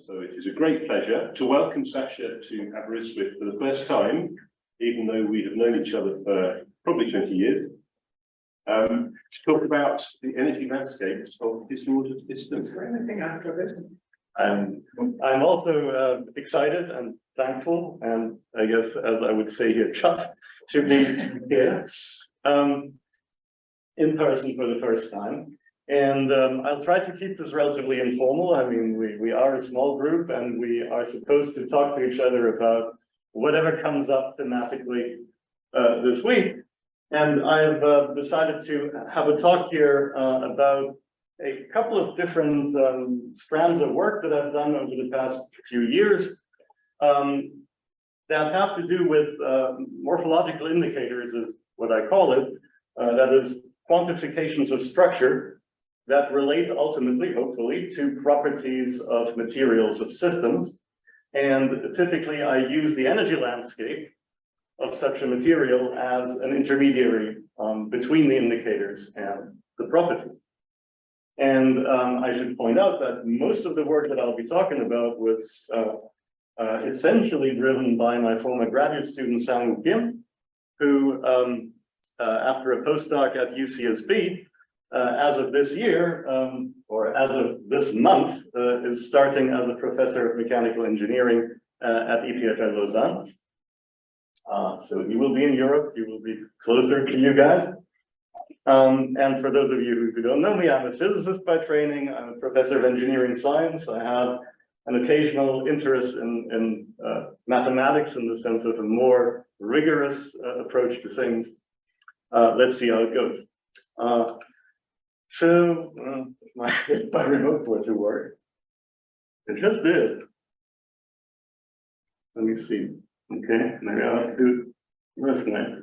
So it is a great pleasure to welcome Sascha to Aberystwyth for the first time, even though we have known each other for probably 20 years, to talk about the energy landscapes of disordered systems. Is there anything after this? I'm also excited and thankful, and I guess, as I would say here, chuffed to be here in person for the first time. And I'll try to keep this relatively informal. I mean, we are a small group, and we are supposed to talk to each other about whatever comes up thematically this week. And I've decided to have a talk here about a couple of different strands of work that I've done over the past few years that have to do with morphological indicators, is what I call it. That is quantifications of structure that relate ultimately, hopefully, to properties of materials of systems. And typically I use the energy landscape of such a material as an intermediary between the indicators and the property. And I should point out that most of the work that I'll be talking about was essentially driven by my former graduate student, Sang Kim, who, after a postdoc at UCSB, as of this year, or as of this month, is starting as a professor of mechanical engineering at EPFL Lausanne. So he will be in Europe, he will be closer to you guys. And for those of you who don't know me, I'm a physicist by training, I'm a professor of engineering science. I have an occasional interest in mathematics in the sense of a more rigorous approach to things. Let's see how it goes. So, if my remote were to work, it just did. Let me see. Okay, maybe I'll have to do this way.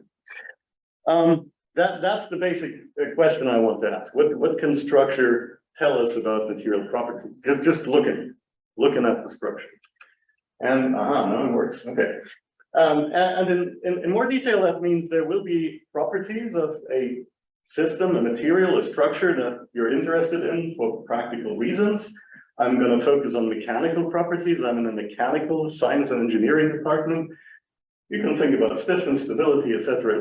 That's the basic question I want to ask. What can structure tell us about material properties? Just looking at the structure. And no, it works. Okay. And in more detail, that means there will be properties of a system, a material, a structure that you're interested in for practical reasons. I'm going to focus on mechanical properties. I'm in the mechanical science and engineering department. You can think about stiffness, stability, etc.,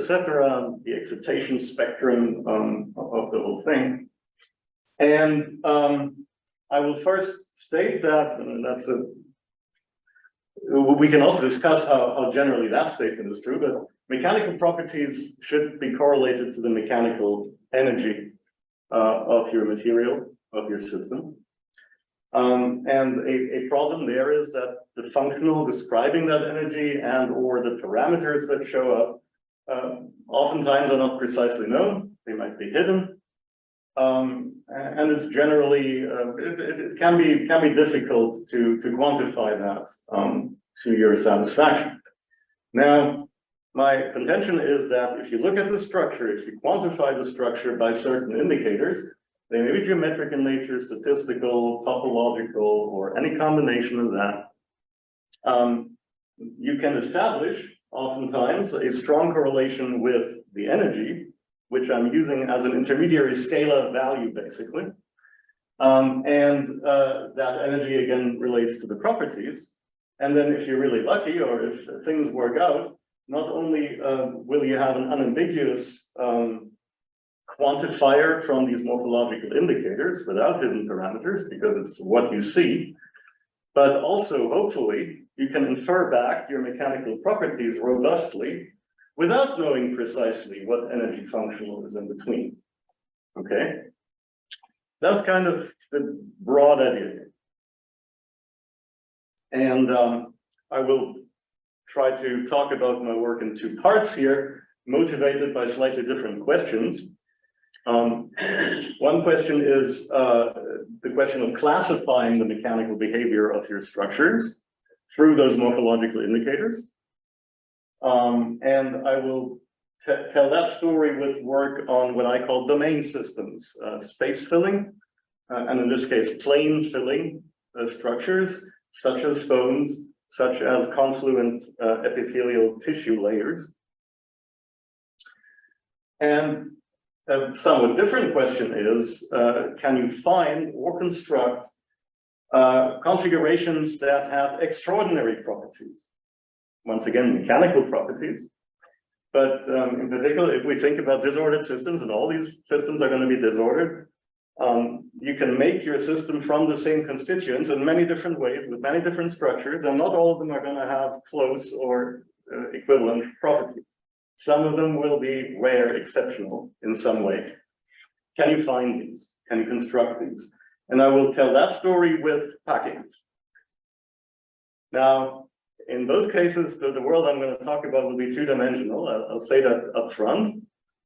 the excitation spectrum of the whole thing. And I will first state that, and we can also discuss how generally that statement is true, but mechanical properties should be correlated to the mechanical energy of your material, of your system. And a problem there is that the functional describing that energy and or the parameters that show up oftentimes are not precisely known. They might be hidden. And it's generally, it can be difficult to quantify that to your satisfaction. Now, my contention is that if you look at the structure, if you quantify the structure by certain indicators, they may be geometric in nature, statistical, topological, or any combination of that. You can establish, oftentimes, a strong correlation with the energy, which I'm using as an intermediary scalar value, basically. And that energy, again, relates to the properties. And then if you're really lucky, or if things work out, not only will you have an unambiguous quantifier from these morphological indicators without hidden parameters, because it's what you see, but also, hopefully, you can infer back your mechanical properties robustly without knowing precisely what energy functional is in between. Okay? That's kind of the broad idea. And I will try to talk about my work in two parts here, motivated by slightly different questions. One question is the question of classifying the mechanical behavior of your structures through those morphological indicators. And I will tell that story with work on what I call domain systems, space filling, and in this case, plane filling structures, such as phones, such as confluent epithelial tissue layers. And a somewhat different question is, can you find or construct configurations that have extraordinary properties. Once again, mechanical properties. But in particular, if we think about disordered systems, and all these systems are going to be disordered, you can make your system from the same constituents in many different ways with many different structures, and not all of them are going to have close or equivalent properties. Some of them will be rare, exceptional in some way. Can you find these? Can you construct these? And I will tell that story with packings. Now, in both cases, the world I'm going to talk about will be two-dimensional. I'll say that up front.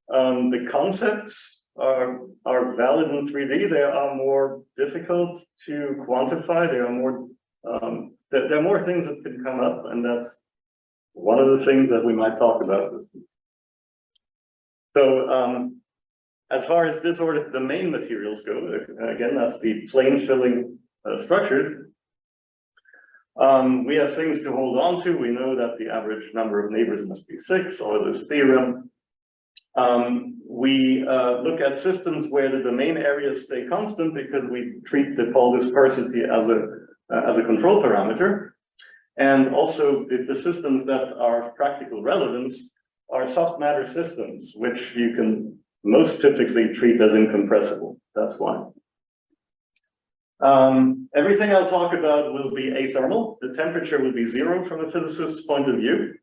The concepts are valid in 3D. They are more difficult to quantify. There are more things that can come up, and that's one of the things that we might talk about. So, as far as disordered domain materials go, again, that's the plane filling structures. We have things to hold on to. We know that the average number of neighbors must be 6, or this theorem. We look at systems where the domain areas stay constant because we treat the Paul dispersity as a control parameter. And also the systems that are of practical relevance are soft matter systems, which you can most typically treat as incompressible. That's why. Everything I'll talk about will be athermal. The temperature will be 0 from a physicist's point of view.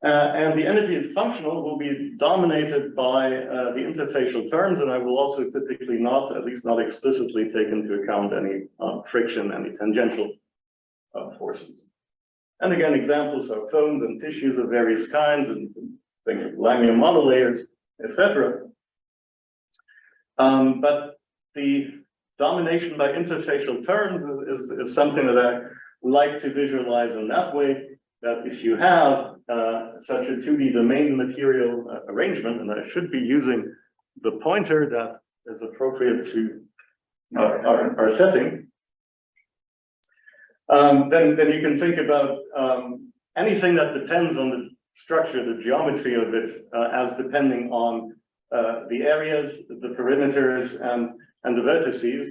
And the energy and functional will be dominated by the interfacial terms, and I will also typically not, at least not explicitly, take into account any friction, any tangential forces. And again, examples are foams and tissues of various kinds, and things like laminar monolayers, etc. But the domination by interfacial terms is something that I like to visualize in that way, that if you have such a 2D domain material arrangement, and I should be using the pointer that is appropriate to our setting, then you can think about anything that depends on the structure, the geometry of it, as depending on the areas, the perimeters, and the vertices.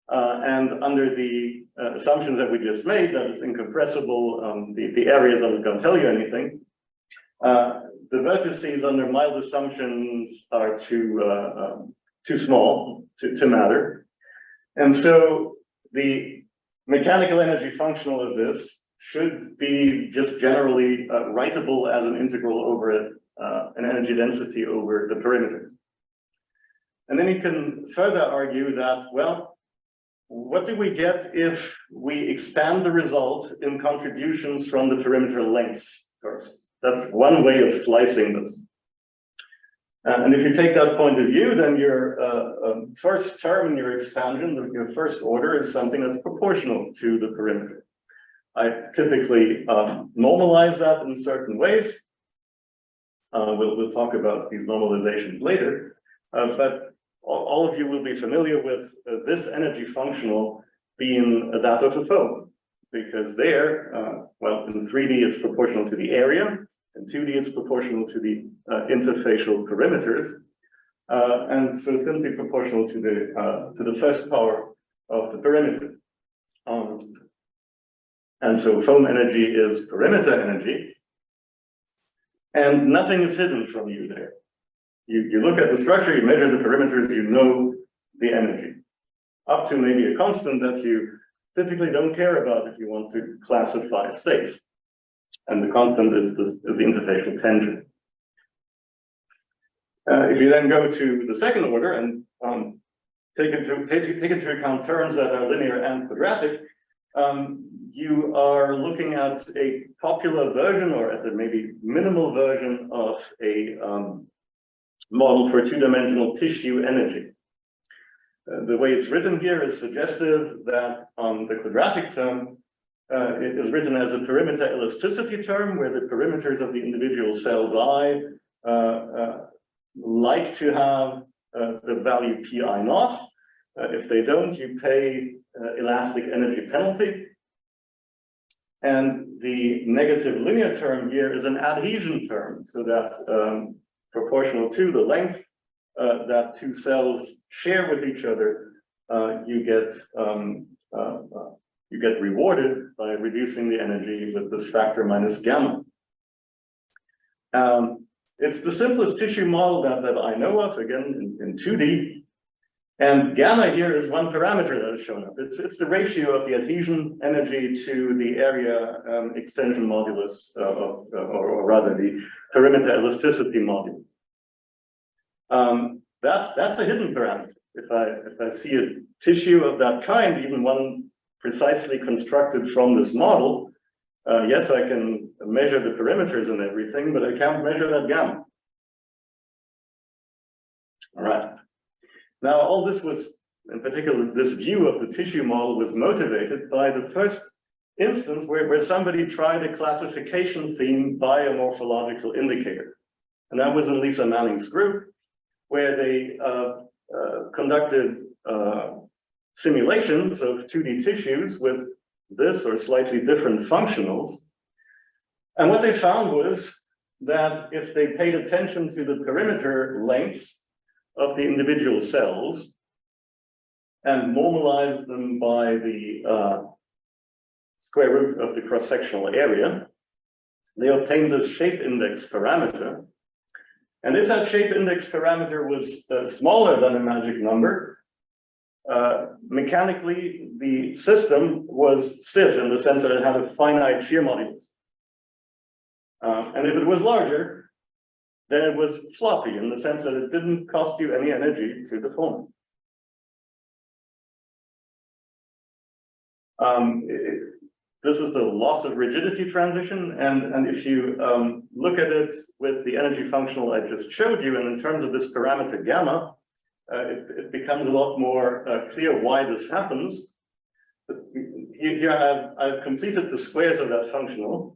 And under the assumptions that we just made, that it's incompressible, the areas aren't going to tell you anything. The vertices under mild assumptions are too small to matter. And so the mechanical energy functional of this should be just generally writable as an integral over an energy density over the perimeters. And then you can further argue that, well, what do we get if we expand the result in contributions from the perimeter lengths first? That's one way of slicing this. And if you take that point of view, then your first term in your expansion, your first order, is something that's proportional to the perimeter. I typically normalize that in certain ways. We'll talk about these normalizations later, but all of you will be familiar with this energy functional being that of a foam, because there, well, in 3D it's proportional to the area, in 2D it's proportional to the interfacial perimeters, and so it's going to be proportional to the first power of the perimeter. And so foam energy is perimeter energy, and nothing is hidden from you there. You look at the structure, you measure the perimeters, you know the energy, up to maybe a constant that you typically don't care about if you want to classify states. And the constant is the interfacial tension. If you then go to the second order and take into account terms that are linear and quadratic, you are looking at a popular version, or at a maybe minimal version of a model for two-dimensional tissue energy. The way it's written here is suggestive that the quadratic term is written as a perimeter elasticity term, where the perimeters of the individual cells I like to have the value pi naught. If they don't, you pay elastic energy penalty. And the negative linear term here is an adhesion term, so that proportional to the length that two cells share with each other, you get rewarded by reducing the energy with this factor minus gamma. It's the simplest tissue model that I know of, again, in 2D. And gamma here is one parameter that is shown up. It's the ratio of the adhesion energy to the area extension modulus, or rather the perimeter elasticity modulus. That's the hidden parameter. If I see a tissue of that kind, even one precisely constructed from this model, yes, I can measure the perimeters and everything, but I can't measure that gamma. All right. Now, all this was, in particular, this view of the tissue model was motivated by the first instance where somebody tried a classification theme by a morphological indicator. And that was in Lisa Manning's group, where they conducted simulations of 2D tissues with this or slightly different functionals. And what they found was that if they paid attention to the perimeter lengths of the individual cells and normalized them by the square root of the cross-sectional area, they obtained the shape index parameter. And if that shape index parameter was smaller than a magic number, mechanically, the system was stiff in the sense that it had a finite shear modulus. And if it was larger, then it was floppy in the sense that it didn't cost you any energy to deform. This is the loss of rigidity transition, and if you look at it with the energy functional I just showed you, and in terms of this parameter gamma, it becomes a lot more clear why this happens. Here I've completed the squares of that functional.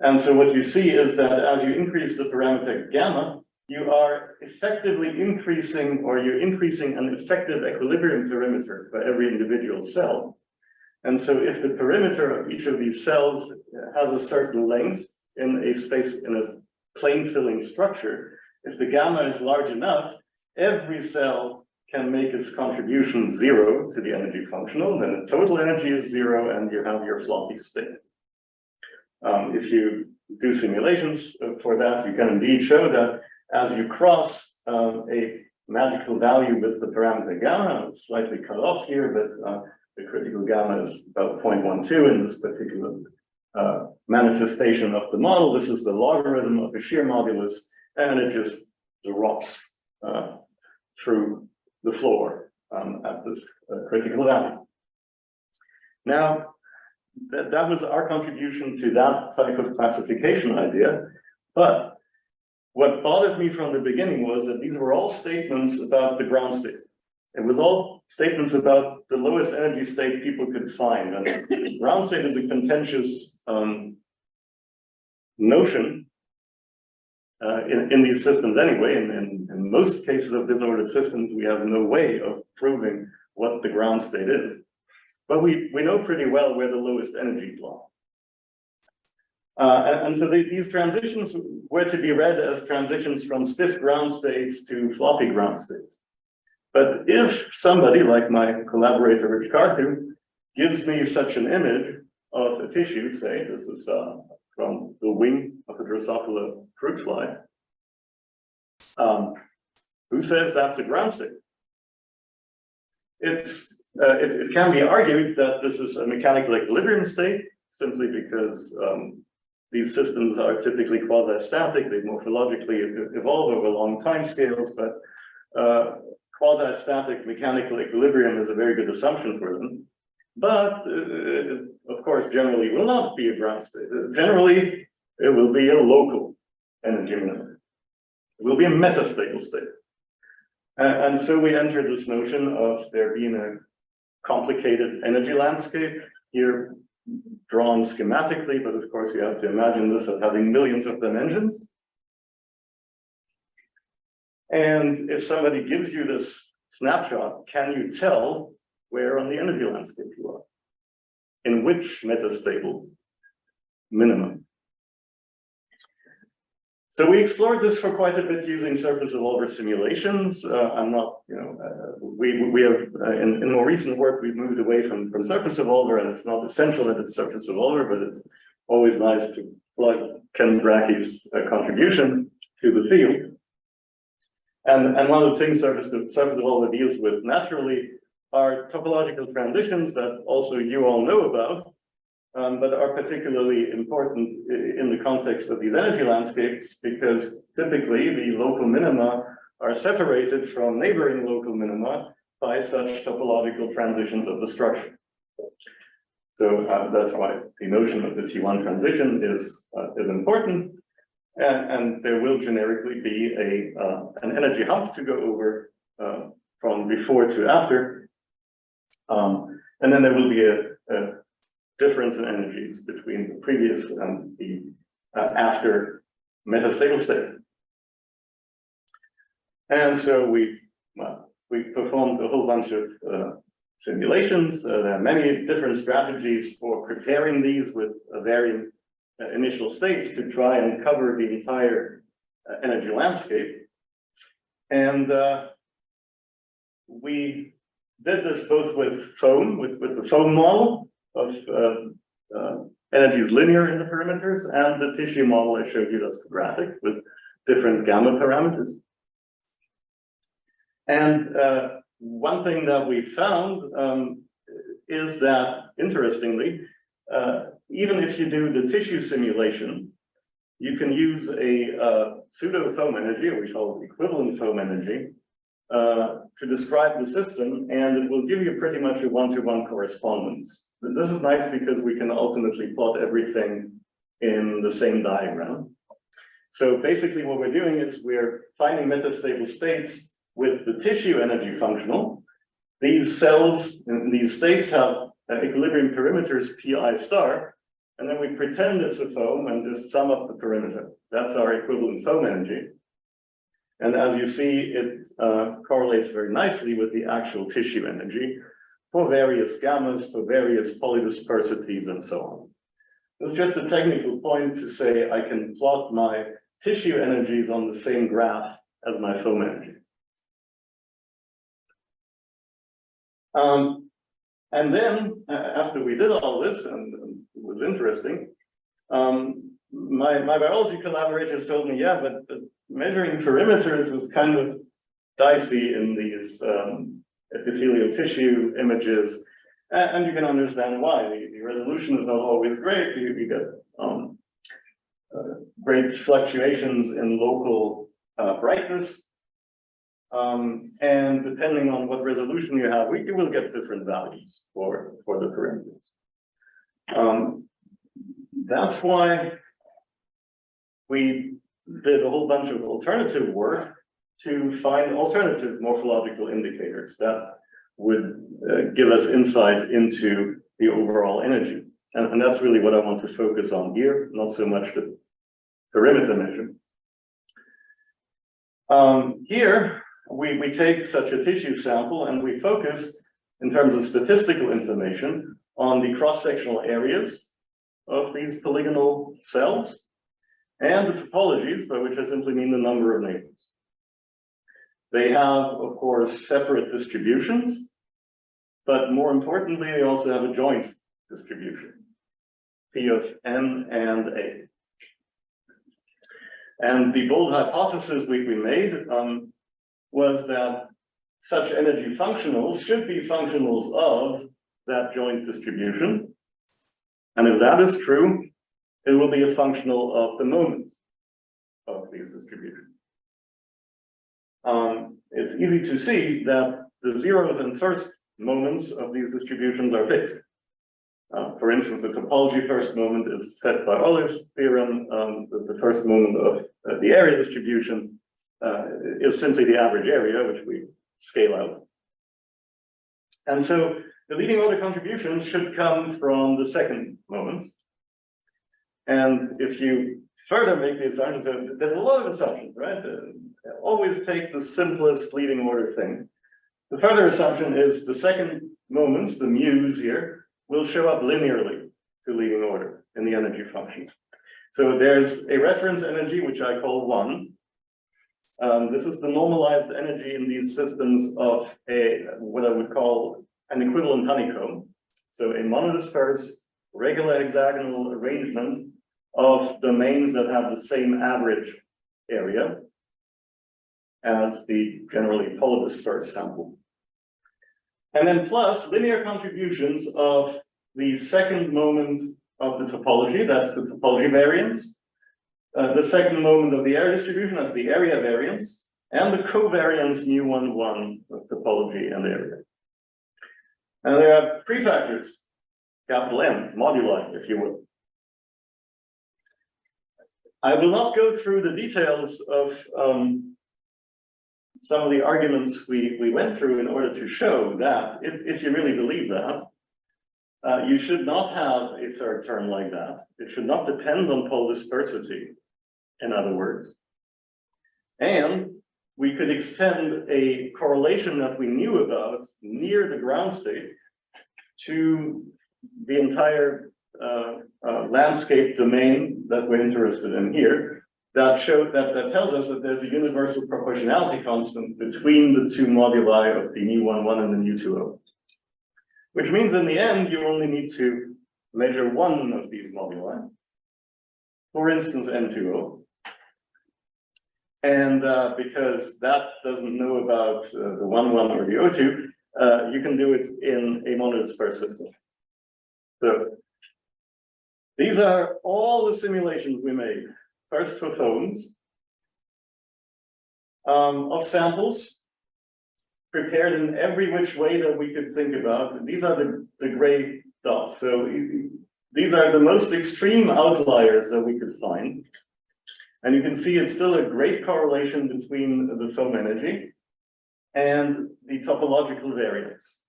And so what you see is that as you increase the parameter gamma, you are effectively increasing, or you're increasing an effective equilibrium perimeter for every individual cell. And so if the perimeter of each of these cells has a certain length in a space, in a plane filling structure, if the gamma is large enough, every cell can make its contribution 0 to the energy functional, then the total energy is 0 and you have your floppy state. If you do simulations for that, you can indeed show that as you cross a magical value with the parameter gamma, it's slightly cut off here, but the critical gamma is about 0.12 in this particular manifestation of the model. This is the logarithm of the shear modulus, and it just drops through the floor at this critical value. Now, that was our contribution to that type of classification idea. But what bothered me from the beginning was that these were all statements about the ground state. It was all statements about the lowest energy state people could find. And ground state is a contentious notion in these systems anyway. And in most cases of disordered systems, we have no way of proving what the ground state is. But we know pretty well where the lowest energies lie. And so these transitions were to be read as transitions from stiff ground states to floppy ground states. But if somebody like my collaborator Rich Carthew gives me such an image of a tissue, say this is from the wing of a Drosophila fruit fly, who says that's a ground state? It can be argued that this is a mechanical equilibrium state, simply because these systems are typically quasi-static. They morphologically evolve over long time scales, but quasi-static mechanical equilibrium is a very good assumption for them. But, of course, generally will not be a ground state. Generally, it will be a local energy minimum. It will be a metastable state. And so we entered this notion of there being a complicated energy landscape here drawn schematically, but of course you have to imagine this as having millions of dimensions. And if somebody gives you this snapshot, can you tell where on the energy landscape you are? In which metastable minimum? So we explored this for quite a bit using surface evolver simulations. I'm not, we have, in more recent work, we've moved away from surface evolver, and it's not essential that it's surface evolver, but it's always nice to plug Ken Brackey's contribution to the field. And one of the things surface evolver deals with naturally are topological transitions that also you all know about, but are particularly important in the context of these energy landscapes, because typically the local minima are separated from neighboring local minima by such topological transitions of the structure. So that's why the notion of the T1 transition is important, and there will generically be an energy hump to go over from before to after, and then there will be a difference in energies between the previous and the after metastable state. And so we performed a whole bunch of simulations. There are many different strategies for preparing these with varying initial states to try and cover the entire energy landscape. And we did this both with foam, with the foam model of energies linear in the perimeters, and the tissue model I showed you that's quadratic with different gamma parameters. And one thing that we found is that, interestingly, even if you do the tissue simulation, you can use a pseudo foam energy, or we call it equivalent foam energy, to describe the system, and it will give you pretty much a one-to-one correspondence. This is nice because we can ultimately plot everything in the same diagram. So basically what we're doing is we're finding metastable states with the tissue energy functional. These cells in these states have equilibrium perimeters pi star, and then we pretend it's a foam and just sum up the perimeter. That's our equivalent foam energy. And as you see, it correlates very nicely with the actual tissue energy for various gammas, for various polydispersities, and so on. It's just a technical point to say I can plot my tissue energies on the same graph as my foam energy. And then, after we did all this, and it was interesting, my biology collaborators told me, yeah, but measuring perimeters is kind of dicey in these epithelial tissue images, and you can understand why. The resolution is not always great. You get great fluctuations in local brightness, and depending on what resolution you have, you will get different values for the perimeters. That's why we did a whole bunch of alternative work to find alternative morphological indicators that would give us insight into the overall energy. And that's really what I want to focus on here, not so much the perimeter measure. Here, we take such a tissue sample and we focus, in terms of statistical information, on the cross-sectional areas of these polygonal cells and the topologies, by which I simply mean the number of neighbors. They have, of course, separate distributions, but more importantly, they also have a joint distribution, P of N and A. And the bold hypothesis we made was that such energy functionals should be functionals of that joint distribution. And if that is true, it will be a functional of the moments of these distributions. It's easy to see that the zeroth and first moments of these distributions are fixed. For instance, the topology first moment is set by Euler's theorem. The first moment of the area distribution is simply the average area, which we scale out. And so the leading order contribution should come from the second moment. And if you further make the assumptions, there's a lot of assumptions, right? Always take the simplest leading order thing. The further assumption is the second moments, the mu's here, will show up linearly to leading order in the energy function. So there's a reference energy, which I call 1. This is the normalized energy in these systems of what I would call an equivalent honeycomb. So a monodisperse, regular hexagonal arrangement of domains that have the same average area as the generally polydispersed sample. And then plus linear contributions of the second moment of the topology, that's the topology variance. The second moment of the area distribution, that's the area variance, and the covariance mu11 of topology and area. And there are prefactors, capital M, moduli, if you will. I will not go through the details of some of the arguments we went through in order to show that, if you really believe that, you should not have a third term like that. It should not depend on polydispersity, in other words. And we could extend a correlation that we knew about near the ground state to the entire landscape domain that we're interested in here. That tells us that there's a universal proportionality constant between the two moduli of the mu11 and the mu20. Which means in the end, you only need to measure one of these moduli. For instance, N20. And because that doesn't know about the 1,1 or the O2, you can do it in a monodispersed system. So these are all the simulations we made. First for phones of samples prepared in every which way that we could think about. These are the gray dots. So these are the most extreme outliers that we could find. And you can see it's still a great correlation between the foam energy and the topological variance.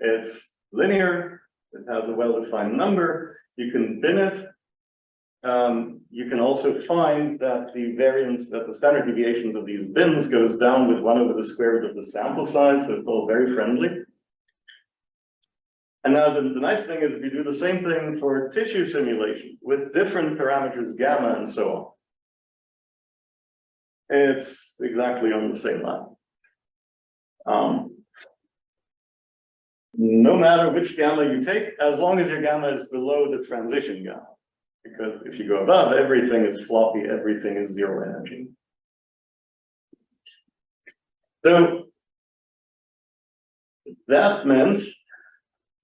It's linear, it has a well-defined number, you can bin it. You can also find that the variance, that the standard deviations of these bins goes down with 1 over the square root of the sample size, so it's all very friendly. And now the nice thing is if you do the same thing for tissue simulation with different parameters, gamma and so on, it's exactly on the same line. No matter which gamma you take, as long as your gamma is below the transition gamma. Because if you go above, everything is floppy, everything is zero energy. So that meant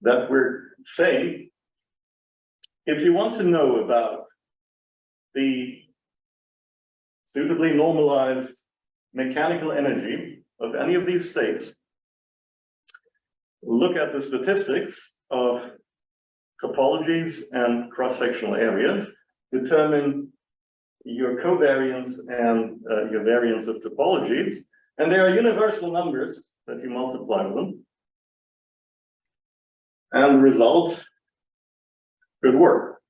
that we're saying, if you want to know about the suitably normalized mechanical energy of any of these states, look at the statistics of topologies and cross-sectional areas, determine your covariance and your variance of topologies, and there are universal numbers that you multiply with them, and the results could work.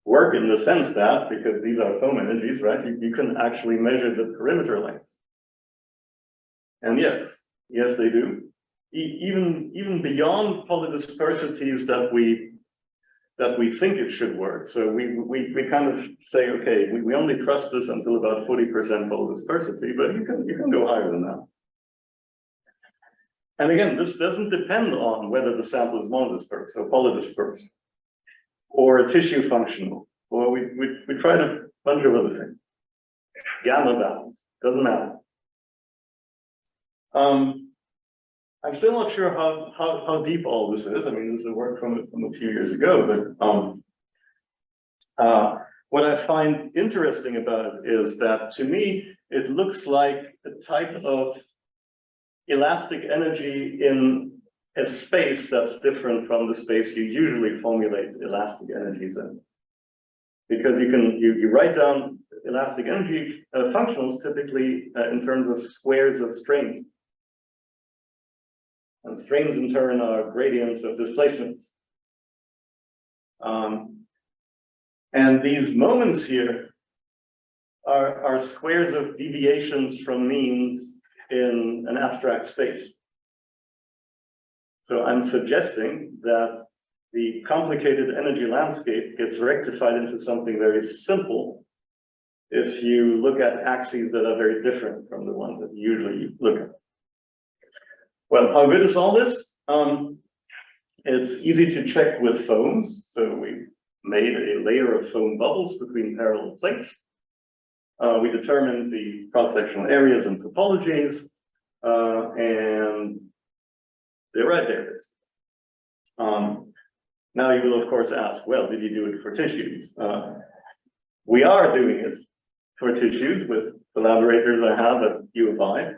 Work in the sense that, because these are foam energies, right, you can actually measure the perimeter lengths. And yes, they do. Even beyond polydispersities that we think it should work. So we kind of say, okay, we only trust this until about 40% polydispersity, but you can go higher than that. And again, this doesn't depend on whether the sample is monodispersed or polydispersed, or a tissue functional, or we tried a bunch of other things. Gamma balance, doesn't matter. I'm still not sure how deep all this is. I mean, this is work from a few years ago, but what I find interesting about it is that, to me, it looks like a type of elastic energy in a space that's different from the space you usually formulate elastic energies in. Because you write down elastic energy functionals typically in terms of squares of strains. And strains in turn are gradients of displacements. And these moments here are squares of deviations from means in an abstract space. So I'm suggesting that the complicated energy landscape gets rectified into something very simple if you look at axes that are very different from the ones that you usually look at. Well, how good is all this? It's easy to check with foams. So we made a layer of foam bubbles between parallel plates. We determined the cross-sectional areas and topologies, and they're right there. Now you will of course ask, well, did you do it for tissues? We are doing it for tissues with collaborators I have at U of I.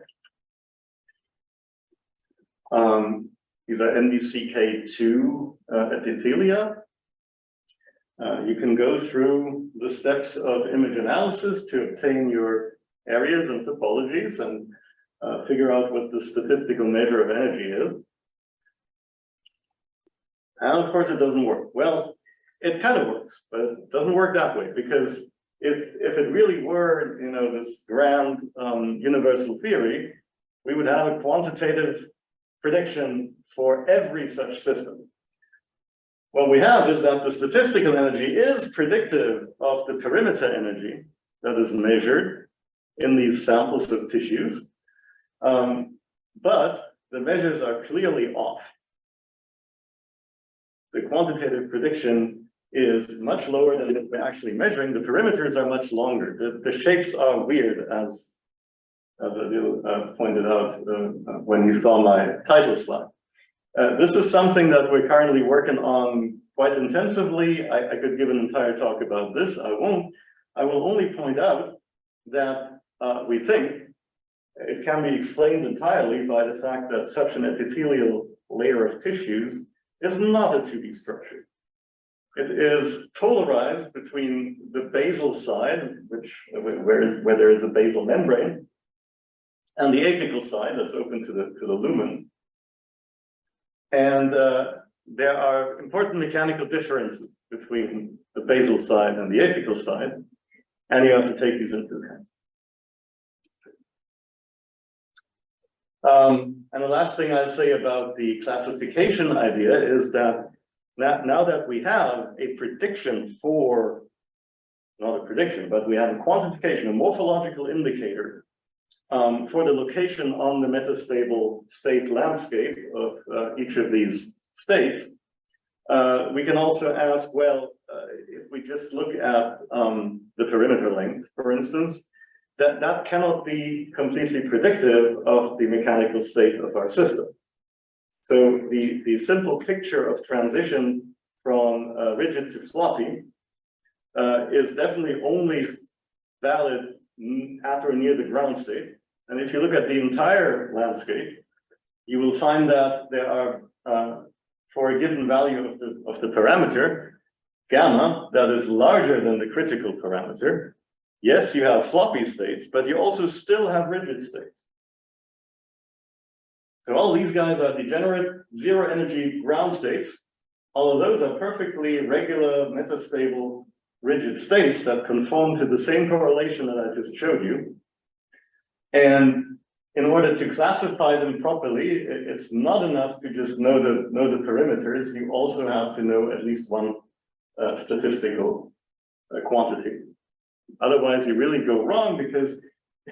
These are NBCK2 epithelia. You can go through the steps of image analysis to obtain your areas and topologies and figure out what the statistical measure of energy is. And of course it doesn't work. Well, it kind of works, but it doesn't work that way, because if it really were, you know, this grand universal theory, we would have a quantitative prediction for every such system. What we have is that the statistical energy is predictive of the perimeter energy that is measured in these samples of tissues, but the measures are clearly off. The quantitative prediction is much lower than what we're actually measuring. The perimeters are much longer. The shapes are weird, as Adil pointed out when you saw my title slide. This is something that we're currently working on quite intensively. I could give an entire talk about this. I won't. I will only point out that we think it can be explained entirely by the fact that such an epithelial layer of tissues is not a 2D structure. It is polarized between the basal side, where there is a basal membrane, and the apical side that's open to the lumen. And there are important mechanical differences between the basal side and the apical side, and you have to take these into account. And the last thing I'll say about the classification idea is that now that we have a prediction for, not a prediction, but we have a quantification, a morphological indicator for the location on the metastable state landscape of each of these states, we can also ask, well, if we just look at the perimeter length, for instance, that cannot be completely predictive of the mechanical state of our system. So the simple picture of transition from rigid to floppy is definitely only valid at or near the ground state. And if you look at the entire landscape, you will find that there are, for a given value of the parameter, gamma, that is larger than the critical parameter, yes, you have floppy states, but you also still have rigid states. So all these guys are degenerate, zero energy ground states. All of those are perfectly regular, metastable, rigid states that conform to the same correlation that I just showed you. And in order to classify them properly, it's not enough to just know the perimeters. You also have to know at least one statistical quantity. Otherwise, you really go wrong, because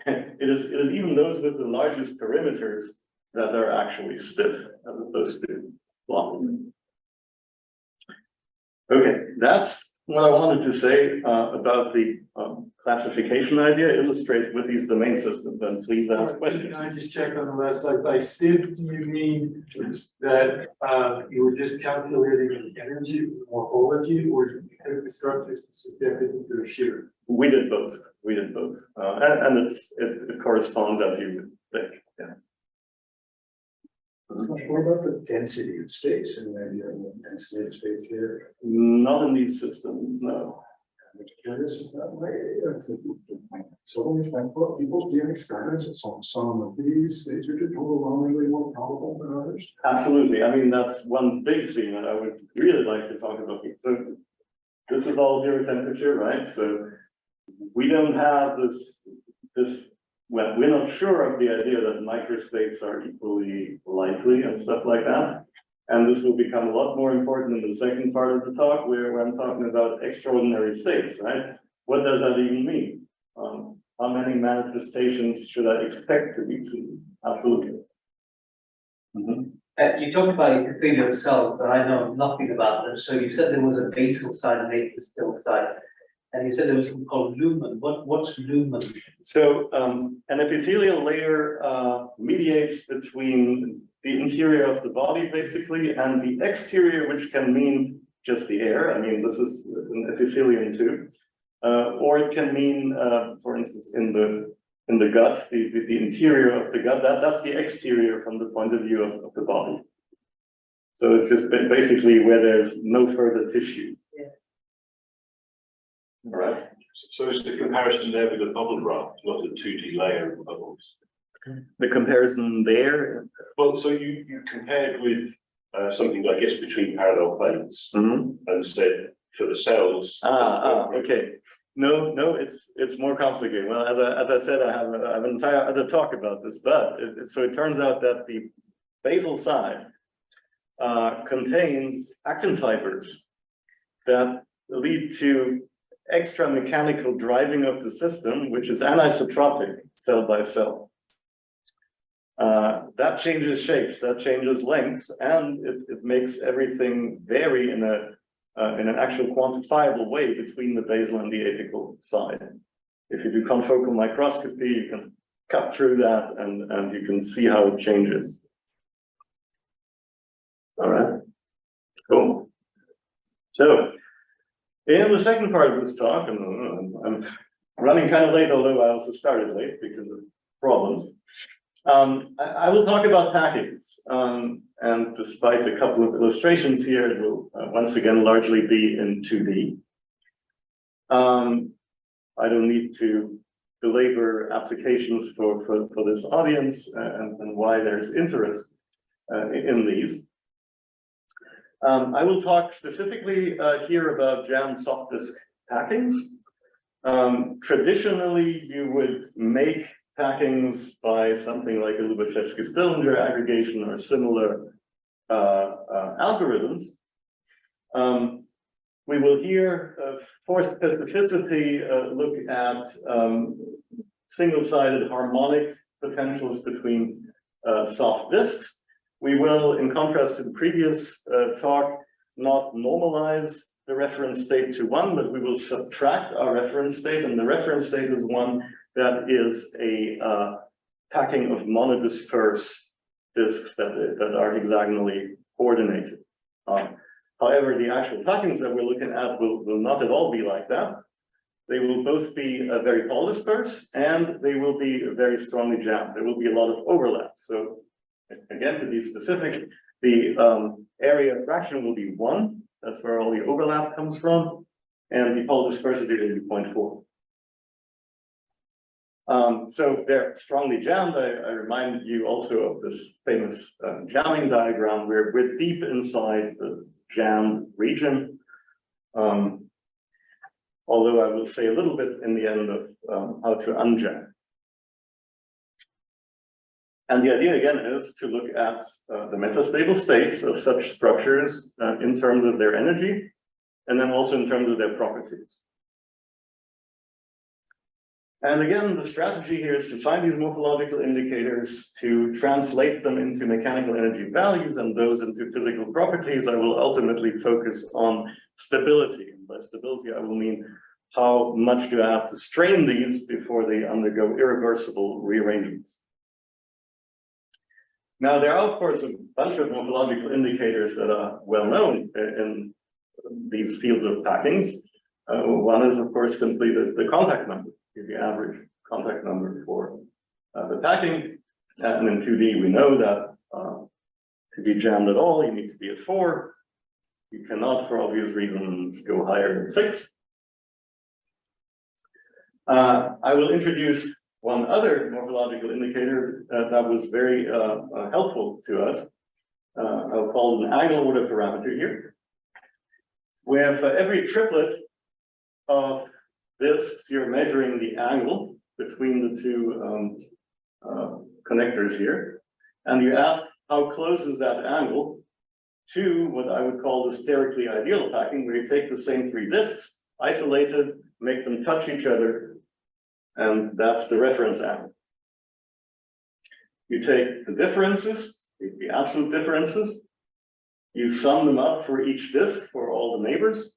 it is even those with the largest perimeters that are actually stiff as opposed to floppy. Okay, that's what I wanted to say about the classification idea, illustrated with these domain systems, and please ask questions. Can I just check on the last slide? By stiff, do you mean that you were just calculating the energy morphology, or did you take the structures to subject it to a shear? We did both. We did both, and it corresponds as you would think. Yeah. What about the density of space and the density of space here? Not in these systems, no. I'm curious if that way. So people doing experiments, it's on some of these states are overwhelmingly more probable than others. Absolutely. I mean, that's one big thing that I would really like to talk about. So this is all zero temperature, right? So we don't have this. Well, we're not sure of the idea that microstates are equally likely and stuff like that. And this will become a lot more important in the second part of the talk, where I'm talking about extraordinary states, right? What does that even mean? How many manifestations should I expect to be seen? Absolutely. You talked about epithelial cells, but I know nothing about them. So you said there was a basal side and a still side, and you said there was something called lumen. What's lumen? So an epithelial layer mediates between the interior of the body, basically, and the exterior, which can mean just the air. I mean, this is an epithelium too, or it can mean, for instance, in the gut, the interior of the gut. That's the exterior from the point of view of the body. So it's just basically where there's no further tissue. Yeah. All right. So is the comparison there with a bubble raft, not a 2D layer of bubbles? The comparison there. Well, so you compared with something, I guess, between parallel planes, and said for the cells. Okay. No, it's more complicated. Well, as I said, I have an entire other talk about this, but so it turns out that the basal side contains actin fibers that lead to extra mechanical driving of the system, which is anisotropic cell by cell. That changes shapes, that changes lengths, and it makes everything vary in an actual quantifiable way between the basal and the apical side. If you do confocal microscopy, you can cut through that and you can see how it changes. All right, cool. So, in the second part of this talk, and I'm running kind of late, although I also started late because of problems. I will talk about packings, and despite a couple of illustrations here, it will once again largely be in 2D. I don't need to belabor applications for this audience and why there's interest in these. I will talk specifically here about jammed soft disk packings. Traditionally, you would make packings by something like a Lubachevsky-Stillinger aggregation or similar algorithms. We will here, for specificity, look at single-sided harmonic potentials between soft disks. We will, in contrast to the previous talk, not normalize the reference state to 1, but we will subtract our reference state, and the reference state is one that is a packing of monodisperse disks that are hexagonally coordinated. However, the actual packings that we're looking at will not at all be like that. They will both be very polydisperse, and they will be very strongly jammed. There will be a lot of overlap. So again, to be specific, the area fraction will be 1. That's where all the overlap comes from. And the polydispersity will be 0.4. So they're strongly jammed. I remind you also of this famous jamming diagram where we're deep inside the jammed region. Although I will say a little bit in the end of how to unjam. And the idea again is to look at the metastable states of such structures in terms of their energy, and then also in terms of their properties. And again, the strategy here is to find these morphological indicators, to translate them into mechanical energy values and those into physical properties. I will ultimately focus on stability. And by stability, I will mean how much do I have to strain these before they undergo irreversible rearrangements. Now, there are, of course, a bunch of morphological indicators that are well known in these fields of packings. One is, of course, simply the contact number, the average contact number for the packing. And in 2D, we know that to be jammed at all, you need to be at 4. You cannot, for obvious reasons, go higher than 6. I will introduce one other morphological indicator that was very helpful to us. I'll call it an angle order parameter here. We have every triplet of this, you're measuring the angle between the two connectors here. And you ask, how close is that angle to what I would call the sterically ideal packing, where you take the same three disks, isolated, make them touch each other, and that's the reference angle. You take the differences, the absolute differences, you sum them up for each disk for all the neighbors,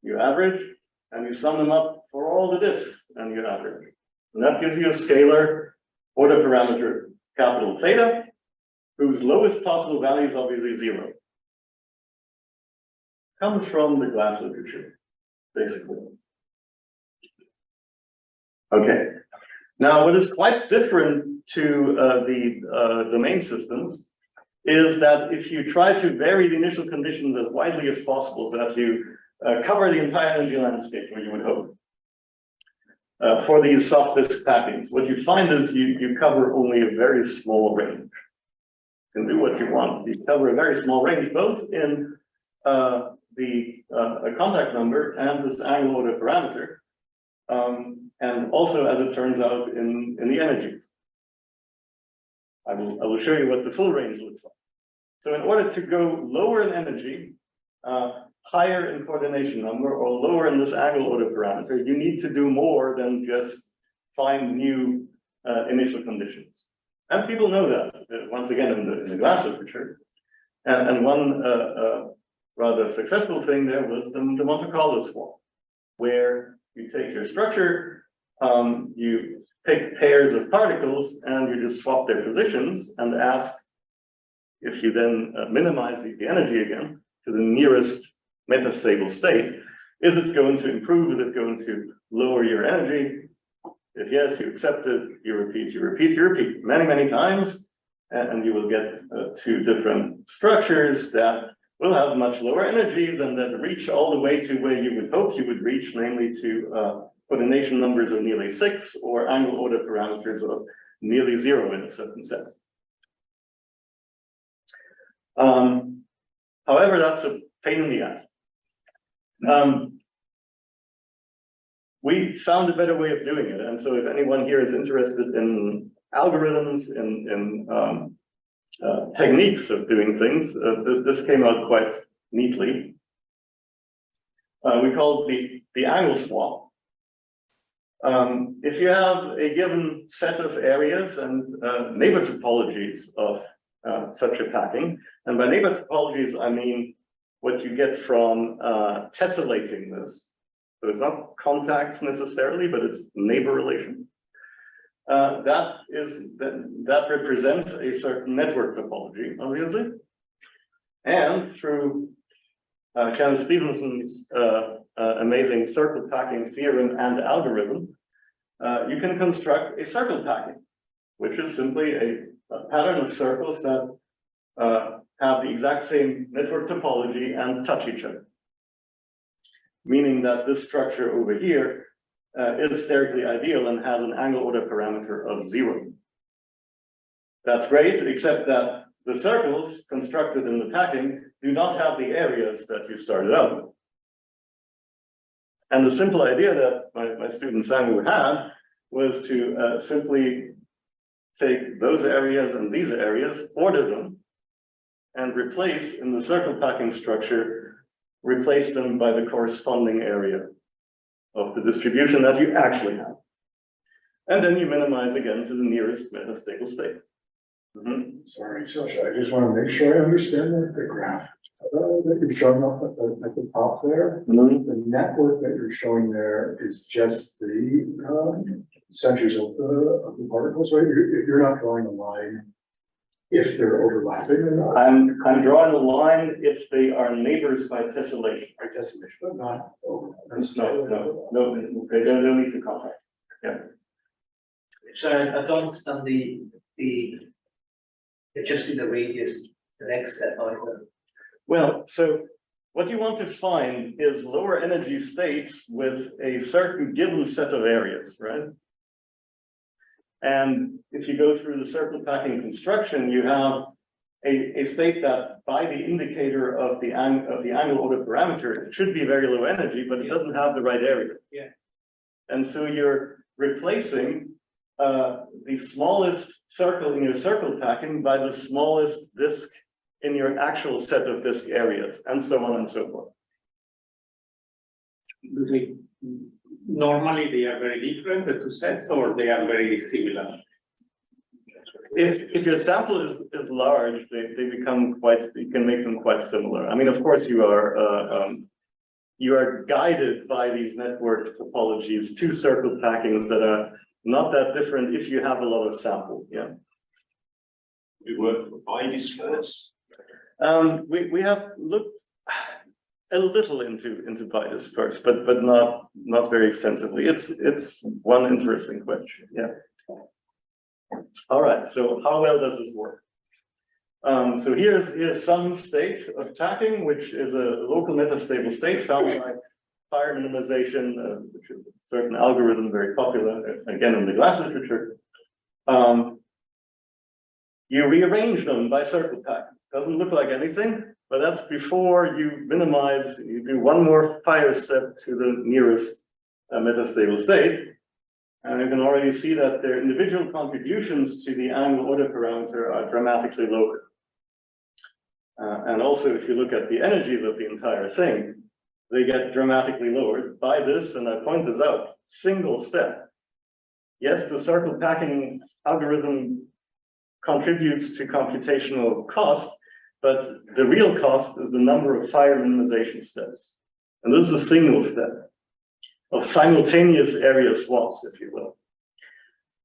you average, and you sum them up for all the disks, and you average. And that gives you a scalar order parameter capital theta, whose lowest possible value is obviously 0. Comes from the glass literature, basically. Okay. Now, what is quite different to the domain systems is that if you try to vary the initial conditions as widely as possible, so that you cover the entire energy landscape, where you would hope, for these soft disk packings, what you find is you cover only a very small range. You can do what you want. You cover a very small range, both in the contact number and this angle order parameter, and also, as it turns out, in the energies. I will show you what the full range looks like. So in order to go lower in energy, higher in coordination number, or lower in this angle order parameter, you need to do more than just find new initial conditions. And people know that, once again, in the glass literature. And one rather successful thing there was the Monte Carlo swap, where you take your structure, you pick pairs of particles, and you just swap their positions and ask if you then minimize the energy again to the nearest metastable state, is it going to improve? Is it going to lower your energy? If yes, you accept it, you repeat many, many times, and you will get two different structures that will have much lower energies and that reach all the way to where you would hope you would reach, namely to coordination numbers of nearly 6 or angle order parameters of nearly 0 in a certain sense. However, that's a pain in the ass. We found a better way of doing it, and so if anyone here is interested in algorithms, in techniques of doing things, this came out quite neatly. We call it the angle swap. If you have a given set of areas and neighbor topologies of such a packing, and by neighbor topologies I mean what you get from tessellating this. So it's not contacts necessarily, but it's neighbor relations. That represents a certain network topology, obviously. And through Kenneth Stevenson's amazing circle packing theorem and algorithm, you can construct a circle packing, which is simply a pattern of circles that have the exact same network topology and touch each other. Meaning that this structure over here is sterically ideal and has an angle order parameter of 0. That's great, except that the circles constructed in the packing do not have the areas that you started out with. And the simple idea that my student Samu had was to simply take those areas and these areas, order them, and replace in the circle packing structure, replace them by the corresponding area of the distribution that you actually have. And then you minimize again to the nearest metastable state. Sorry, Sascha, I just want to make sure I understand the graph that you're showing up at the top there. The network that you're showing there is just the centers of the particles, right? You're not drawing a line if they're overlapping or not. I'm drawing a line if they are neighbors by tessellation. By tessellation, but not over. No, they don't need to contact. Yeah. So I don't understand the adjusting the radius, the next step either. Well, so what you want to find is lower energy states with a certain given set of areas, right? And if you go through the circle packing construction, you have a state that by the indicator of the angle order parameter, it should be very low energy, but it doesn't have the right area. Yeah. And so you're replacing the smallest circle in your circle packing by the smallest disk in your actual set of disk areas, and so on and so forth. Normally they are very different, the two sets, or they are very similar? If your sample is large, they become quite, you can make them quite similar. I mean, of course, you are guided by these network topologies to circle packings that are not that different if you have a lot of sample, yeah. We work for IDs first. We have looked a little into BIDIS first, but not very extensively. It's one interesting question, yeah. All right, so how well does this work? So here's some state of packing, which is a local metastable state found by fire minimization, which is a certain algorithm very popular, again, in the glass literature. You rearrange them by circle packing. Doesn't look like anything, but that's before you minimize, you do one more fire step to the nearest metastable state. And you can already see that their individual contributions to the angle order parameter are dramatically lower. And also, if you look at the energies of the entire thing, they get dramatically lowered by this, and I point this out, single step. Yes, the circle packing algorithm contributes to computational cost, but the real cost is the number of fire minimization steps. And this is a single step of simultaneous area swaps, if you will.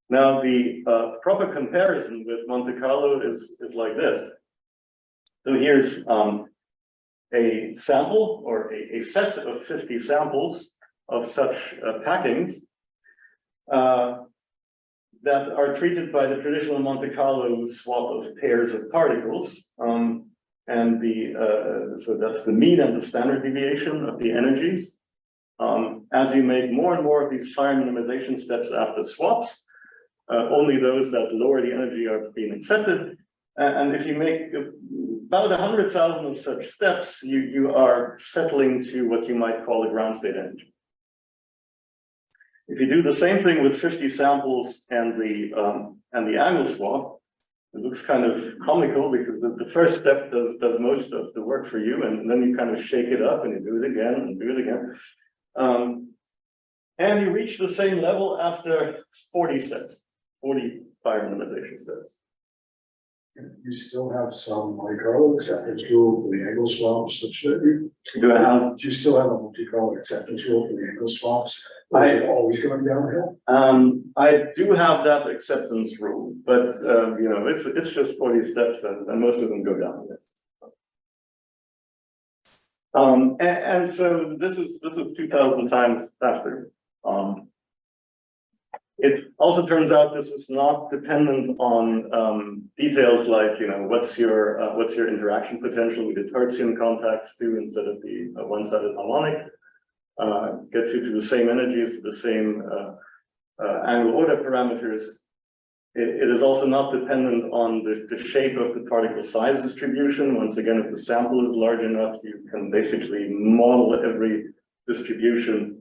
Now, the proper comparison with Monte Carlo is like this. So here's a sample or a set of 50 samples of such packings that are treated by the traditional Monte Carlo swap of pairs of particles. So that's the mean and the standard deviation of the energies. As you make more and more of these fire minimization steps after swaps, only those that lower the energy are being accepted. And if you make about 100,000 of such steps, you are settling to what you might call a ground state energy. If you do the same thing with 50 samples and the angle swap, it looks kind of comical because the first step does most of the work for you, and then you kind of shake it up and you do it again and do it again. And you reach the same level after 40 steps, 40 fire minimization steps. You still have some Monte Carlo acceptance rule for the angle swaps, such that you Do you still have a Monte Carlo acceptance rule for the angle swaps? Or is it always going downhill? I do have that acceptance rule, but you know, it's just 40 steps, and most of them go down this. And so this is 2,000 times faster. It also turns out this is not dependent on details like, you know, what's your interaction potential with the Hertzian contacts too, instead of the one-sided harmonic. Gets you to the same energies, to the same angle order parameters. It is also not dependent on the shape of the particle size distribution. Once again, if the sample is large enough, you can basically model every distribution.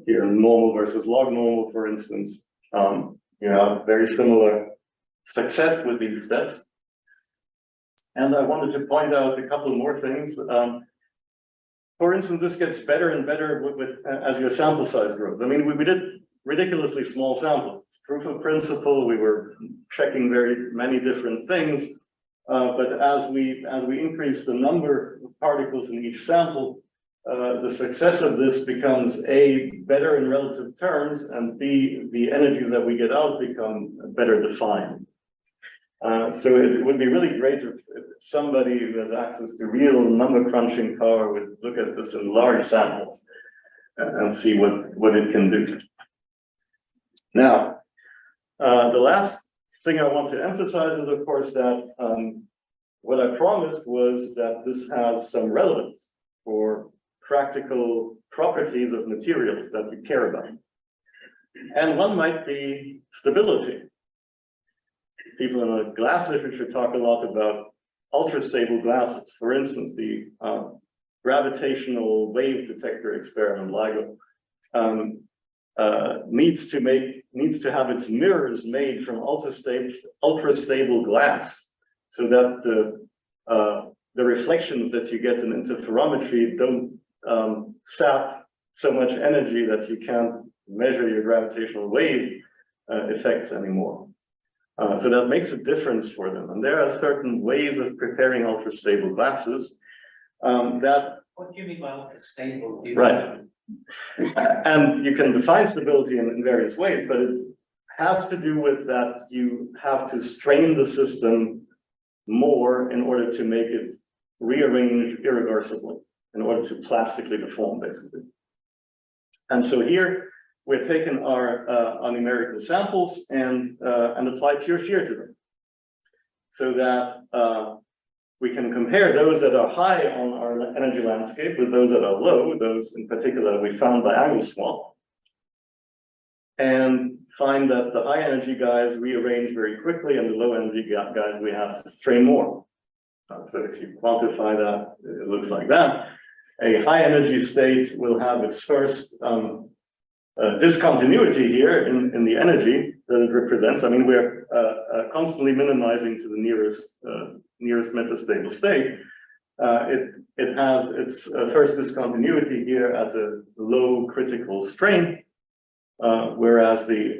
Here, normal versus log normal, for instance. You know, very similar success with these steps. And I wanted to point out a couple more things. For instance, this gets better and better as your sample size grows. I mean, we did ridiculously small samples. Proof of principle, we were checking very many different things. But as we increase the number of particles in each sample, the success of this becomes A, better in relative terms, and B, the energies that we get out become better defined. So it would be really great if somebody who has access to real number crunching power would look at this in large samples and see what it can do. Now, the last thing I want to emphasize is, of course, that what I promised was that this has some relevance for practical properties of materials that we care about. And one might be stability. People in the glass literature talk a lot about ultra-stable glasses. For instance, the gravitational wave detector experiment, LIGO, needs to have its mirrors made from ultra-stable glass, so that the reflections that you get in interferometry don't sap so much energy that you can't measure your gravitational wave effects anymore. So that makes a difference for them. And there are certain ways of preparing ultra-stable glasses that... What do you mean by ultra-stable? Right. And you can define stability in various ways, but it has to do with that you have to strain the system more in order to make it rearrange irreversibly, in order to plastically deform, basically. And so here, we're taking our numerical samples and apply pure shear to them, so that we can compare those that are high on our energy landscape with those that are low, those in particular we found by angle swap, and find that the high energy guys rearrange very quickly and the low energy guys we have to strain more. So if you quantify that, it looks like that. A high energy state will have its first discontinuity here in the energy that it represents. I mean, we're constantly minimizing to the nearest metastable state. It has its first discontinuity here at a low critical strain, whereas the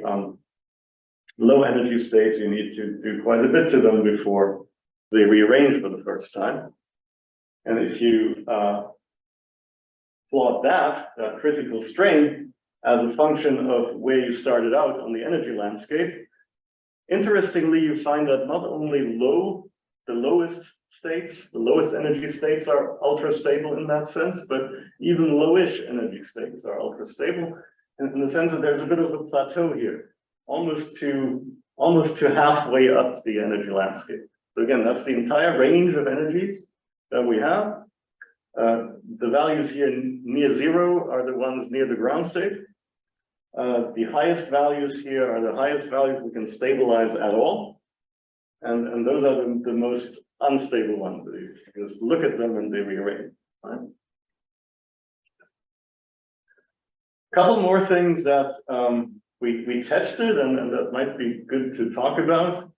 low energy states, you need to do quite a bit to them before they rearrange for the first time. And if you plot that critical strain as a function of where you started out on the energy landscape, interestingly, you find that not only the lowest states, the lowest energy states are ultra stable in that sense, but even lowish energy states are ultra stable, in the sense that there's a bit of a plateau here, almost to halfway up the energy landscape. So again, that's the entire range of energies that we have. The values here near zero are the ones near the ground state. The highest values here are the highest values we can stabilize at all. And those are the most unstable ones. You just look at them and they rearrange. Right? A couple more things that we tested and that might be good to talk about.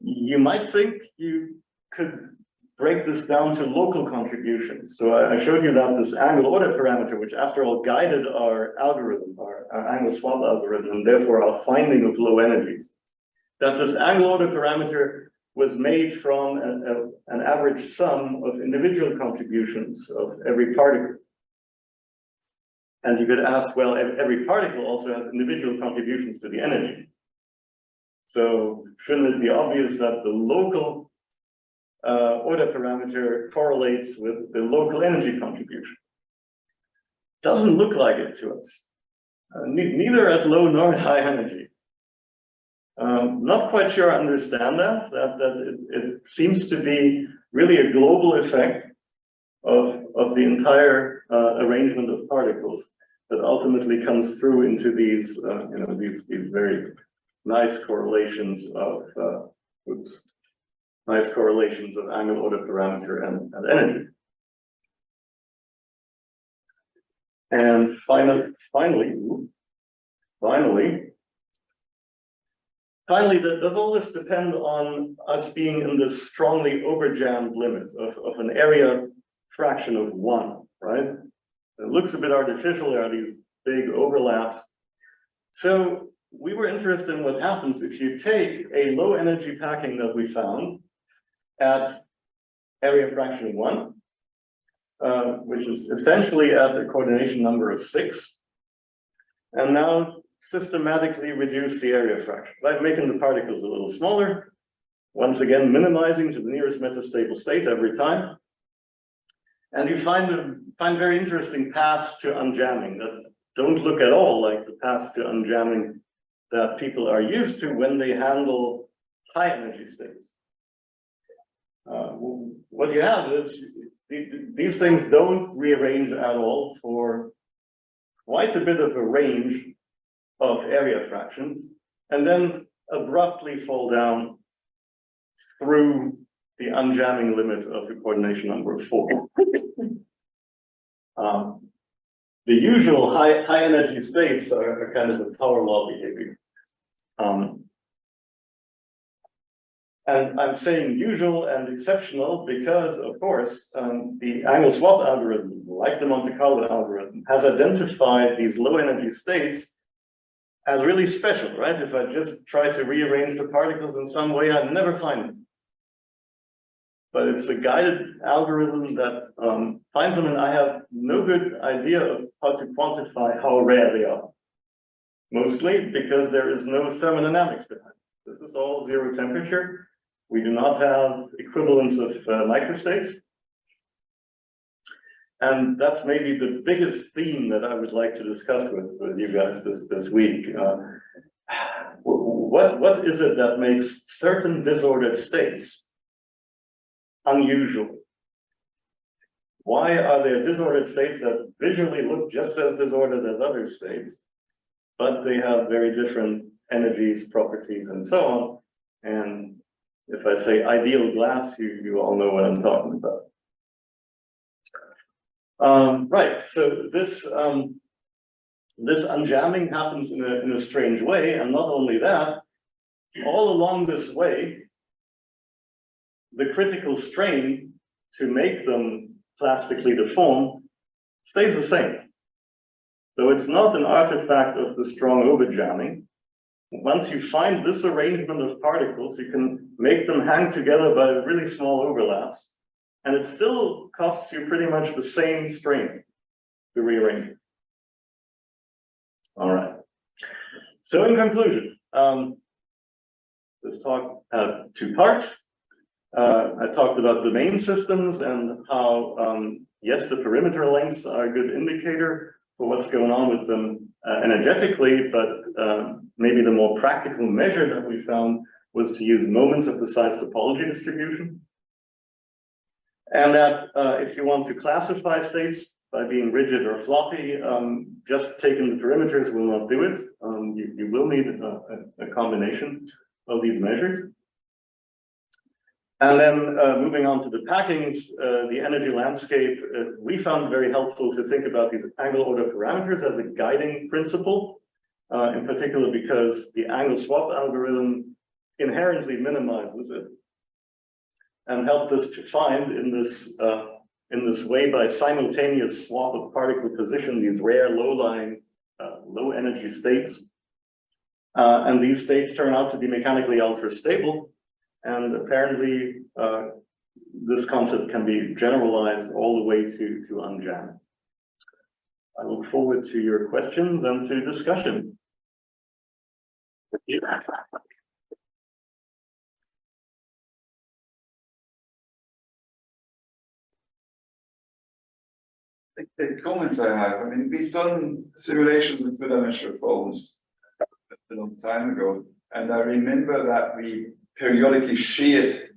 You might think you could break this down to local contributions. So I showed you that this angle order parameter, which after all guided our algorithm, our angle swap algorithm, and therefore our finding of low energies, that this angle order parameter was made from an average sum of individual contributions of every particle. And you could ask, well, every particle also has individual contributions to the energy. So shouldn't it be obvious that the local order parameter correlates with the local energy contribution? Doesn't look like it to us. Neither at low nor at high energy. Not quite sure I understand that it seems to be really a global effect of the entire arrangement of particles that ultimately comes through into these these very nice correlations of angle order parameter and energy. And finally, does all this depend on us being in this strongly overjammed limit of an area fraction of 1, right? It looks a bit artificial, there are these big overlaps. So we were interested in what happens if you take a low energy packing that we found at area fraction 1, which is essentially at the coordination number of 6, and now systematically reduce the area fraction by making the particles a little smaller, once again minimizing to the nearest metastable state every time. And you find very interesting paths to unjamming that don't look at all like the paths to unjamming that people are used to when they handle high energy states. What you have is these things don't rearrange at all for quite a bit of a range of area fractions, and then abruptly fall down through the unjamming limit of the coordination number of 4. The usual high energy states are kind of a power law behavior. And I'm saying usual and exceptional because, of course, the angle swap algorithm, like the Monte Carlo algorithm, has identified these low energy states as really special, right? If I just try to rearrange the particles in some way, I never find them. But it's a guided algorithm that finds them, and I have no good idea of how to quantify how rare they are. Mostly because there is no thermodynamics behind it. This is all zero temperature. We do not have equivalence of microstates. And that's maybe the biggest theme that I would like to discuss with you guys this week. What is it that makes certain disordered states unusual? Why are there disordered states that visually look just as disordered as other states, but they have very different energies, properties, and so on? And if I say ideal glass, you all know what I'm talking about. Right, so this unjamming happens in a strange way, and not only that, all along this way, the critical strain to make them plastically deform stays the same. So it's not an artifact of the strong overjamming. Once you find this arrangement of particles, you can make them hang together by really small overlaps, and it still costs you pretty much the same strain to rearrange it. All right. So in conclusion, this talk had two parts. I talked about domain systems and how, yes, the perimeter lengths are a good indicator for what's going on with them energetically, but maybe the more practical measure that we found was to use moments of the size topology distribution. And that if you want to classify states by being rigid or floppy, just taking the perimeters will not do it. You will need a combination of these measures. And then moving on to the packings, the energy landscape, we found very helpful to think about these angle order parameters as a guiding principle, in particular because the angle swap algorithm inherently minimizes it, and helped us to find in this way, by simultaneous swap of particle position, these rare low-lying, low energy states. And these states turn out to be mechanically ultra-stable. And apparently, this concept can be generalized all the way to unjam. I look forward to your questions and to discussion. The comments I have, I mean, we've done simulations with two-dimensional foams a long time ago, and I remember that we periodically sheared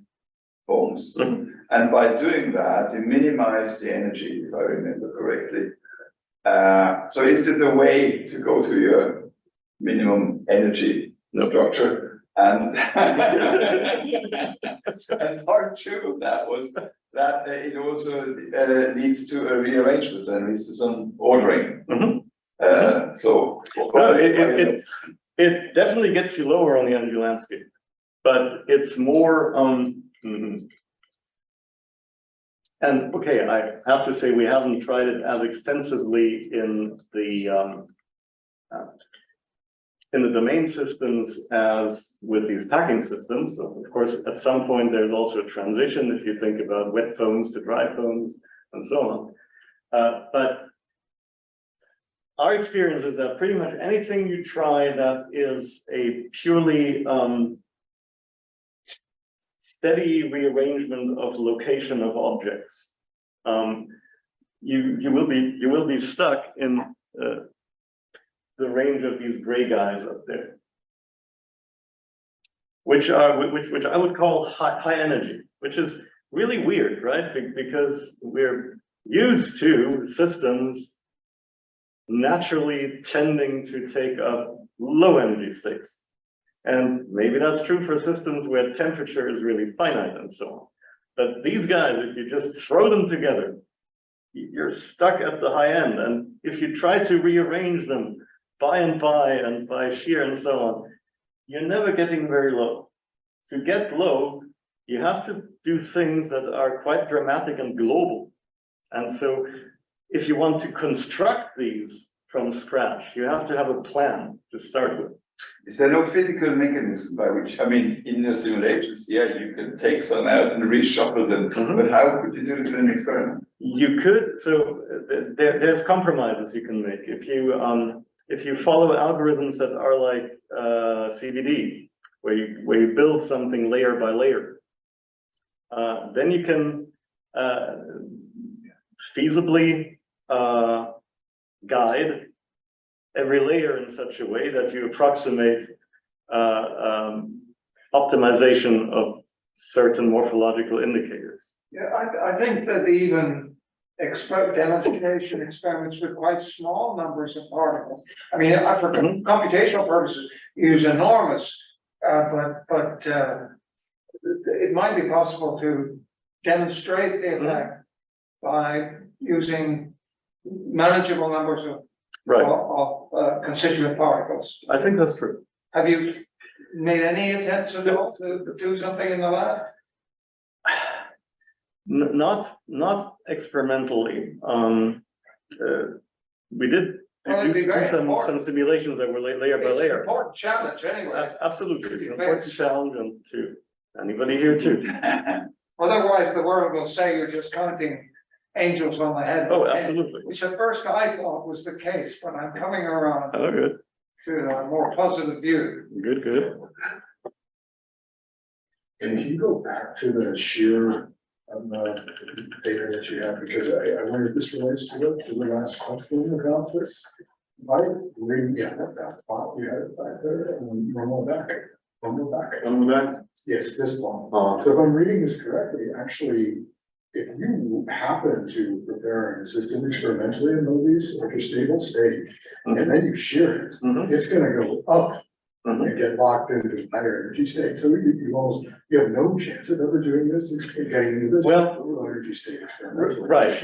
foams. Mm-hmm. And by doing that, you minimize the energy, if I remember correctly. So is it a way to go to your minimum energy structure? And, and part two of that was that it also leads to a rearrangement and leads to some ordering. Mm-hmm. So well, it definitely gets you lower on the energy landscape, but it's more and okay, I have to say we haven't tried it as extensively in the domain systems as with these packing systems. So of course, at some point there's also a transition if you think about wet foams to dry foams and so on. But our experience is that pretty much anything you try that is a purely steady rearrangement of location of objects, you will be stuck in the range of these gray guys up there, which I would call high energy, which is really weird, right? Because we're used to systems naturally tending to take up low energy states. And maybe that's true for systems where temperature is really finite and so on. But these guys, if you just throw them together, you're stuck at the high end. And if you try to rearrange them and by shear and so on, you're never getting very low. To get low, you have to do things that are quite dramatic and global. And so if you want to construct these from scratch, you have to have a plan to start with. Is there no physical mechanism by which, I mean, in your simulations, yeah, you can take some out and reshuffle them, but how could you do this in an experiment? You could, so there's compromises you can make. If you follow algorithms that are like CBD, where you build something layer by layer, then you can feasibly guide every layer in such a way that you approximate optimization of certain morphological indicators. Yeah, I think that even demonstration experiments with quite small numbers of particles. I mean, for computational purposes, use enormous, but it might be possible to demonstrate the effect by using manageable numbers of constituent particles. I think that's true. Have you made any attempts at all to do something in the lab? Not experimentally. We did do some simulations that were layer by It's an layer. important challenge anyway. Absolutely, it's an important challenge, and to anybody here too. Otherwise, the world will say you're just counting angels on the head. Oh, absolutely. Which at first I thought was the case, but I'm coming around Oh, good, to a more positive view. good. And can you go back to the shear data that you have, because I wonder if this relates to the last question about this. I read, that plot, you had it back there, and then one more back. Yes, this one. So if I'm reading this correctly, actually, if you happen to prepare a system experimentally in these like a stable state, and then you shear it, it's gonna go up and get locked into higher energy state. So you have no chance of ever doing this, getting into this low energy state experiment. Right.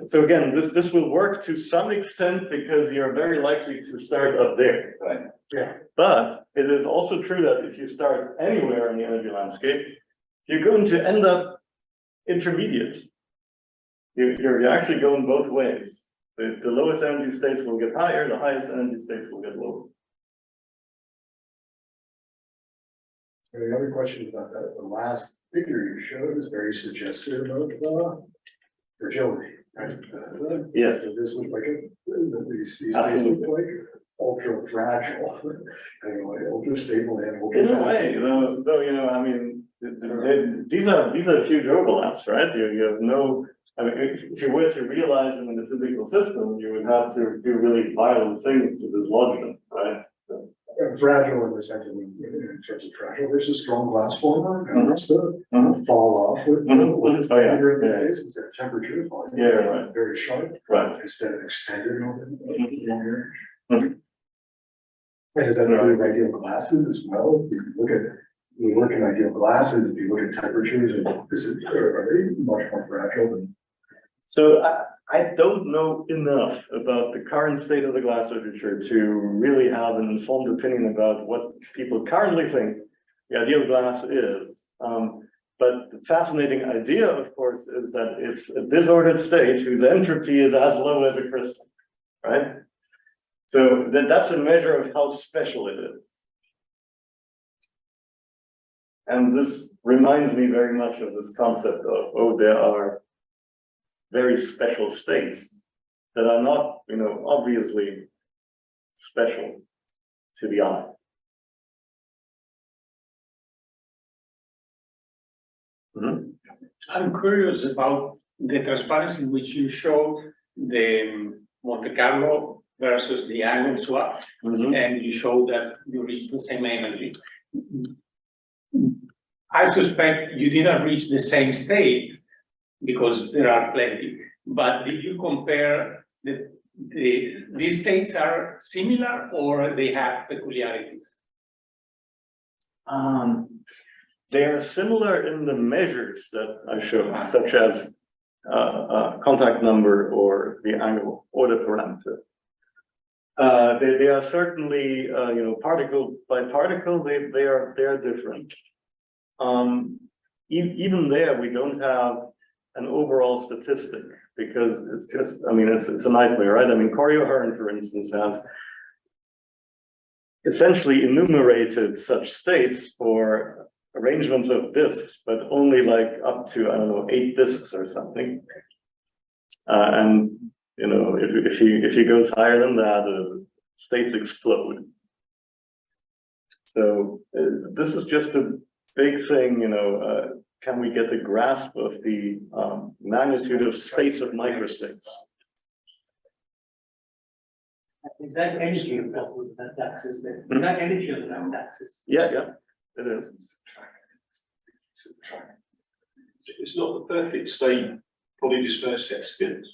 So again, this will work to some extent because you're very likely to start up there. Right. Yeah. But it is also true that if you start anywhere in the energy landscape, you're going to end up intermediate. You're actually going both ways. The lowest energy states will get higher, the highest energy states will get lower. The other question about that, the last figure you showed is very suggestive of fragility, right? Yes. So this looks like these things look like ultra fragile, anyway, ultra stable and ultra. In a way, though, I mean, these are huge overlaps, right? You have no. I mean, if you were to realize them in the physical system, you would have to do really violent things to dislodge them, right? Fragile in the sense of, in terms of fragile, there's a strong glass former, and it's to fall off with bigger interfaces, their temperature falling. Right. Very sharp. Right. Instead of extended over longer. And is that true of ideal glasses as well? If you work in ideal glasses, if you look at temperatures, are they much more fragile than? So I don't know enough about the current state of the glass literature to really have an informed opinion about what people currently think the ideal glass is. But the fascinating idea, of course, is that it's a disordered state whose entropy is as low as a crystal, right? So that's a measure of how special it is. And this reminds me very much of this concept of, there are very special states that are not, obviously special to the eye. I'm curious about the transparency in which you showed the Monte Carlo versus the angle swap, and you showed that you reached the same energy. I suspect you didn't reach the same state because there are plenty, but did you compare these states are similar or they have peculiarities? They are similar in the measures that I showed, such as contact number or the angle or the parameter. They are certainly, particle by particle, they are different. even there, we don't have an overall statistic because it's just, I mean, it's a nightmare, right? I mean, Coriohearn, for instance, has essentially enumerated such states for arrangements of disks, but only like up to, I don't know, 8 disks or something. And you know, if he goes higher than that, states explode. So this is just a big thing, you know. Can we get a grasp of the magnitude of space of microstates? Is that energy of that axis there? Is that energy of that axis? Yeah, it is. It's not the perfect state, fully dispersed hexagons.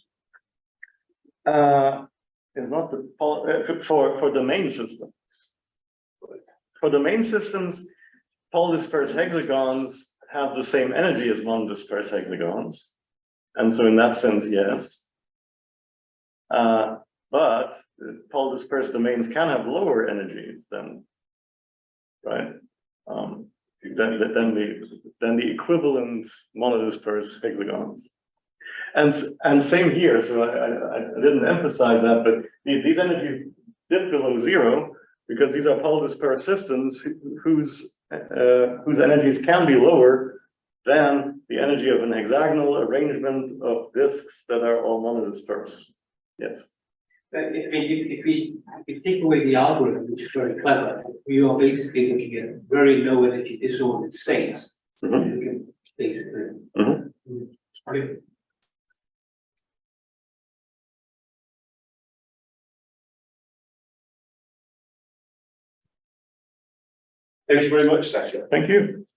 It's not the for domain systems. For domain systems, polydispersed hexagons have the same energy as non-dispersed hexagons, and so in that sense, yes. But polydispersed domains can have lower energies than, right? Than the equivalent monodispersed hexagons. And same here, so I didn't emphasize that, but these energies dip below 0 because these are polydispersed systems whose energies can be lower than the energy of an hexagonal arrangement of disks that are all monodispersed. Yes. If we take away the algorithm, which is very clever, we are basically looking at very low energy disordered states. Basically. Okay. Thank you very much, Sascha. Thank you.